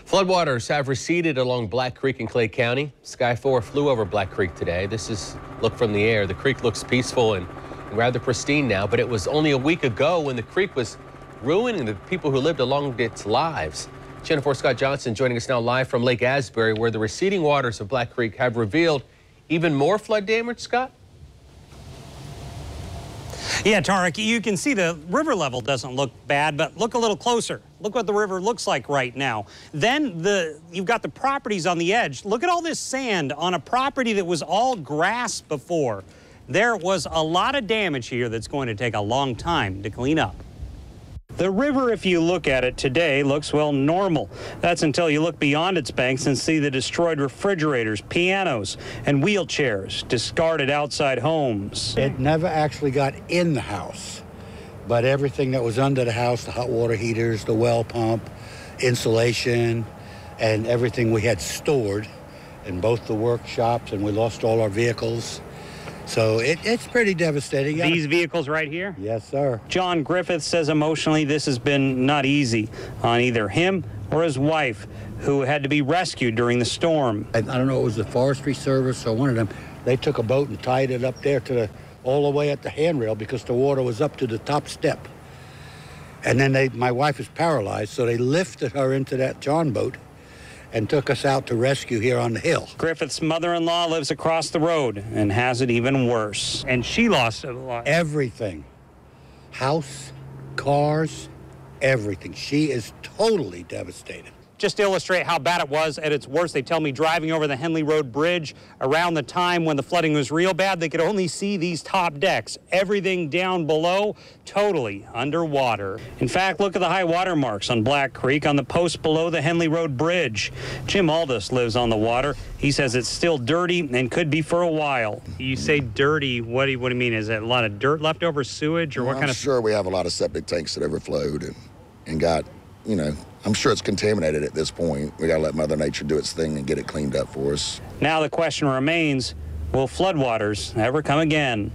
Floodwaters have receded along Black Creek in Clay County. Sky 4 flew over Black Creek today. This is a look from the air. The creek looks peaceful and rather pristine now, but it was only a week ago when the creek was ruining the people who lived along its lives. Channel 4 Scott Johnson joining us now live from Lake Asbury, where the receding waters of Black Creek have revealed even more flood damage, Scott? Yeah, Tarek, you can see the river level doesn't look bad, but look a little closer. Look what the river looks like right now. Then you've got the properties on the edge. Look at all this sand on a property that was all grass before. There was a lot of damage here that's going to take a long time to clean up. The river, if you look at it today, looks, well, normal. That's until you look beyond its banks and see the destroyed refrigerators, pianos, and wheelchairs, discarded outside homes. It never actually got in the house, but everything that was under the house, the hot water heaters, the well pump, insulation, and everything we had stored in both the workshops, and we lost all our vehicles. So it's pretty devastating. These vehicles right here? Yes, sir. John Griffith says emotionally this has been not easy on either him or his wife, who had to be rescued during the storm. I don't know, it was the Forestry Service or one of them. They took a boat and tied it up there to all the way at the handrail because the water was up to the top step. And then my wife is paralyzed, so they lifted her into that John boat and took us out to rescue here on the hill. Griffith's mother-in-law lives across the road and has it even worse. And she lost a lot. Everything. House, cars, everything. She is totally devastated. Just to illustrate how bad it was at its worst, they tell me driving over the Henley Road Bridge around the time when the flooding was real bad, they could only see these top decks. Everything down below, totally underwater. In fact, look at the high water marks on Black Creek on the post below the Henley Road Bridge. Jim Aldous lives on the water. He says it's still dirty and could be for a while. You say dirty, what do you mean? Is it a lot of dirt left over, sewage, or what kind of? I'm sure we have a lot of septic tanks that overflowed and got, I'm sure it's contaminated at this point. We gotta let Mother Nature do its thing and get it cleaned up for us. Now the question remains, will floodwaters ever come again?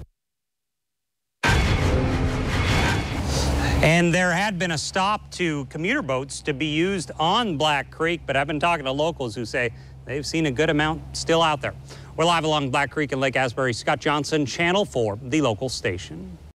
And there had been a stop to commuter boats to be used on Black Creek, but I've been talking to locals who say they've seen a good amount still out there. We're live along Black Creek in Lake Asbury. Scott Johnson, Channel 4, the local station.